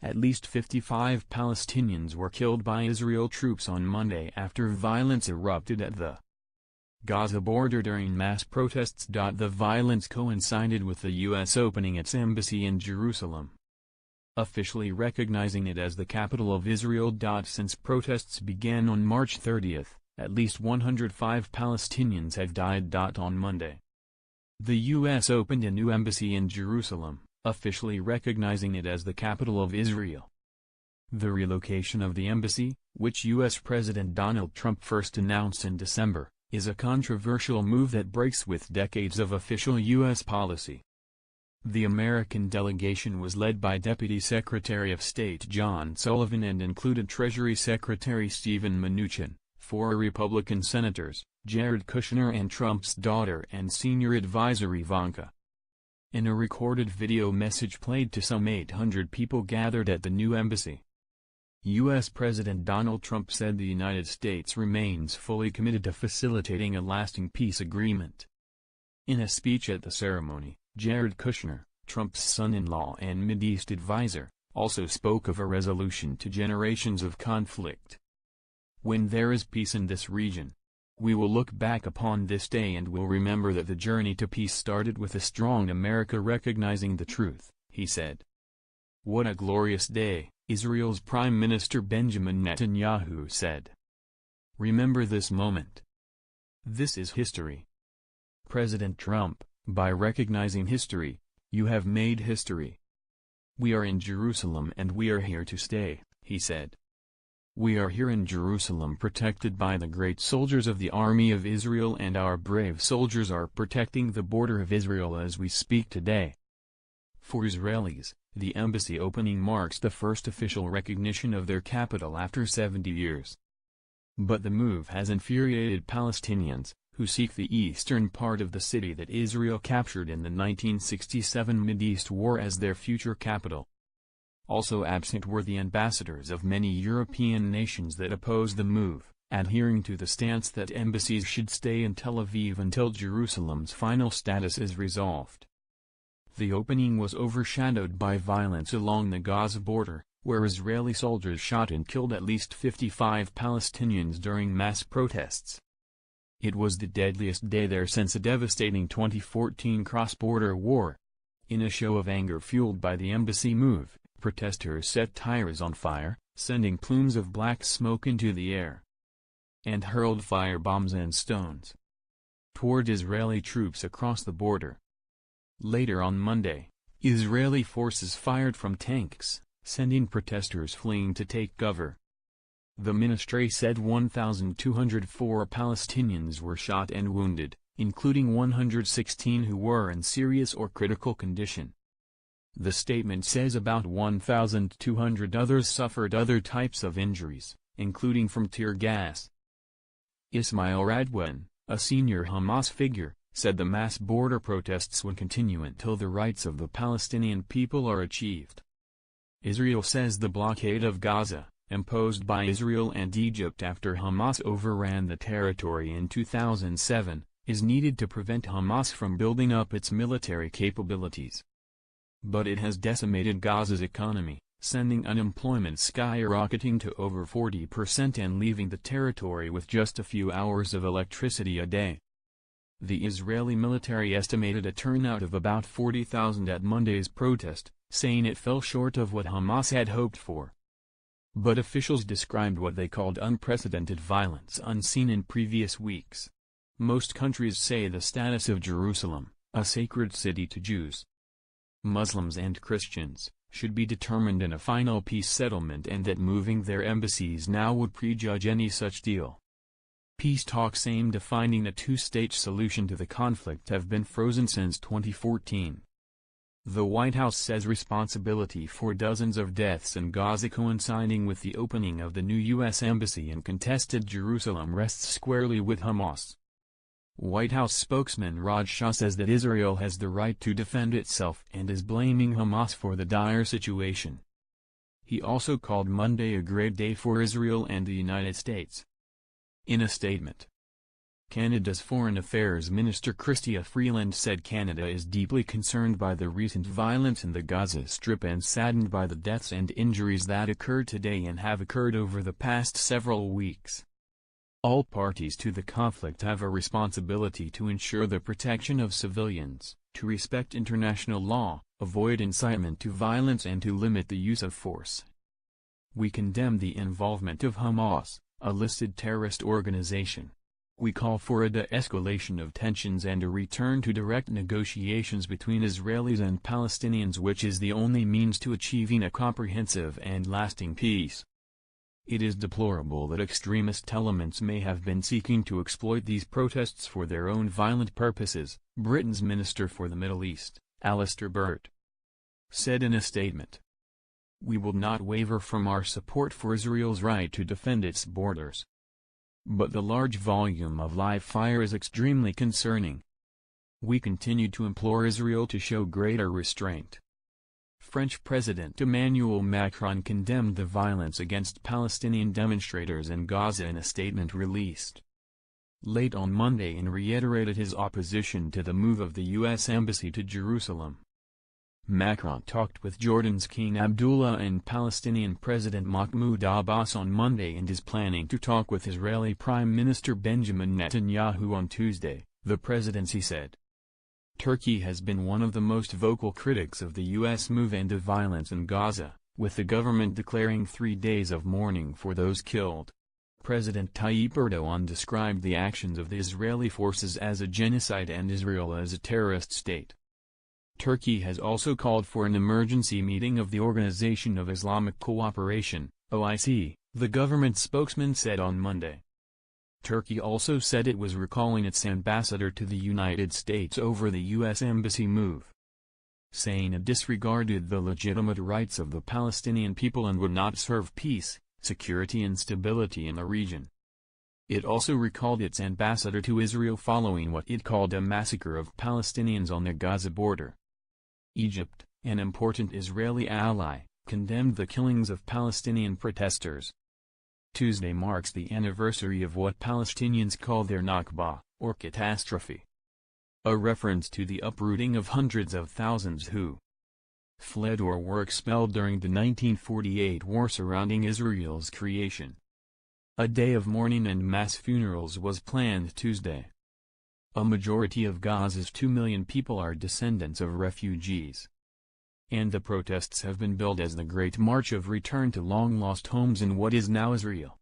At least 55 Palestinians were killed by Israel troops on Monday after violence erupted at the Gaza border during mass protests. The violence coincided with the U.S. opening its embassy in Jerusalem, officially recognizing it as the capital of Israel. Since protests began on March 30, at least 105 Palestinians have died. On Monday, the U.S. opened a new embassy in Jerusalem, officially recognizing it as the capital of Israel. The relocation of the embassy, which U.S. President Donald Trump first announced in December, is a controversial move that breaks with decades of official U.S. policy. The American delegation was led by Deputy Secretary of State John Sullivan and included Treasury Secretary Steven Mnuchin, 4 Republican senators, Jared Kushner and Trump's daughter and senior advisor Ivanka. In a recorded video message played to some 800 people gathered at the new embassy, U.S. President Donald Trump said the United States remains fully committed to facilitating a lasting peace agreement. In a speech at the ceremony, Jared Kushner, Trump's son-in-law and Mideast advisor, also spoke of a resolution to generations of conflict. When there is peace in this region, we will look back upon this day and will remember that the journey to peace started with a strong America recognizing the truth, he said. What a glorious day, Israel's Prime Minister Benjamin Netanyahu said. Remember this moment. This is history. President Trump, by recognizing history, you have made history. We are in Jerusalem and we are here to stay, he said. We are here in Jerusalem protected by the great soldiers of the Army of Israel, and our brave soldiers are protecting the border of Israel as we speak today. For Israelis, the embassy opening marks the first official recognition of their capital after 70 years. But the move has infuriated Palestinians, who seek the eastern part of the city that Israel captured in the 1967 Mideast War as their future capital. Also absent were the ambassadors of many European nations that opposed the move, adhering to the stance that embassies should stay in Tel Aviv until Jerusalem's final status is resolved. The opening was overshadowed by violence along the Gaza border, where Israeli soldiers shot and killed at least 55 Palestinians during mass protests. It was the deadliest day there since a devastating 2014 cross-border war. In a show of anger fueled by the embassy move, protesters set tires on fire, sending plumes of black smoke into the air, and hurled firebombs and stones toward Israeli troops across the border. Later on Monday, Israeli forces fired from tanks, sending protesters fleeing to take cover. The ministry said 1,204 Palestinians were shot and wounded, including 116 who were in serious or critical condition. The statement says about 1,200 others suffered other types of injuries, including from tear gas. Ismail Radwan, a senior Hamas figure, said the mass border protests would continue until the rights of the Palestinian people are achieved. Israel says the blockade of Gaza, imposed by Israel and Egypt after Hamas overran the territory in 2007, is needed to prevent Hamas from building up its military capabilities. But it has decimated Gaza's economy, sending unemployment skyrocketing to over 40% and leaving the territory with just a few hours of electricity a day. The Israeli military estimated a turnout of about 40,000 at Monday's protest, saying it fell short of what Hamas had hoped for. But officials described what they called unprecedented violence unseen in previous weeks. Most countries say the status of Jerusalem, a sacred city to Jews, Muslims and Christians, should be determined in a final peace settlement, and that moving their embassies now would prejudge any such deal. Peace talks aimed at finding a two-state solution to the conflict have been frozen since 2014. The White House says responsibility for dozens of deaths in Gaza coinciding with the opening of the new U.S. embassy in contested Jerusalem rests squarely with Hamas. White House spokesman Raj Shah says that Israel has the right to defend itself and is blaming Hamas for the dire situation. He also called Monday a great day for Israel and the United States. In a statement, Canada's Foreign Affairs Minister Chrystia Freeland said Canada is deeply concerned by the recent violence in the Gaza Strip and saddened by the deaths and injuries that occurred today and have occurred over the past several weeks. All parties to the conflict have a responsibility to ensure the protection of civilians, to respect international law, avoid incitement to violence and to limit the use of force. We condemn the involvement of Hamas, a listed terrorist organization. We call for a de-escalation of tensions and a return to direct negotiations between Israelis and Palestinians, which is the only means to achieving a comprehensive and lasting peace. It is deplorable that extremist elements may have been seeking to exploit these protests for their own violent purposes, Britain's Minister for the Middle East, Alistair Burt, said in a statement. We will not waver from our support for Israel's right to defend its borders. But the large volume of live fire is extremely concerning. We continue to implore Israel to show greater restraint. French President Emmanuel Macron condemned the violence against Palestinian demonstrators in Gaza in a statement released late on Monday and reiterated his opposition to the move of the U.S. Embassy to Jerusalem. Macron talked with Jordan's King Abdullah and Palestinian President Mahmoud Abbas on Monday and is planning to talk with Israeli Prime Minister Benjamin Netanyahu on Tuesday, the presidency said. Turkey has been one of the most vocal critics of the U.S. move and of violence in Gaza, with the government declaring 3 days of mourning for those killed. President Tayyip Erdogan described the actions of the Israeli forces as a genocide and Israel as a terrorist state. Turkey has also called for an emergency meeting of the Organization of Islamic Cooperation, OIC, the government spokesman said on Monday. Turkey also said it was recalling its ambassador to the United States over the U.S. Embassy move, saying it disregarded the legitimate rights of the Palestinian people and would not serve peace, security and stability in the region. It also recalled its ambassador to Israel following what it called a massacre of Palestinians on the Gaza border. Egypt, an important Israeli ally, condemned the killings of Palestinian protesters. Tuesday marks the anniversary of what Palestinians call their Nakba, or catastrophe, a reference to the uprooting of hundreds of thousands who fled or were expelled during the 1948 war surrounding Israel's creation. A day of mourning and mass funerals was planned Tuesday. A majority of Gaza's 2 million people are descendants of refugees. And the protests have been billed as the Great March of Return to long-lost homes in what is now Israel.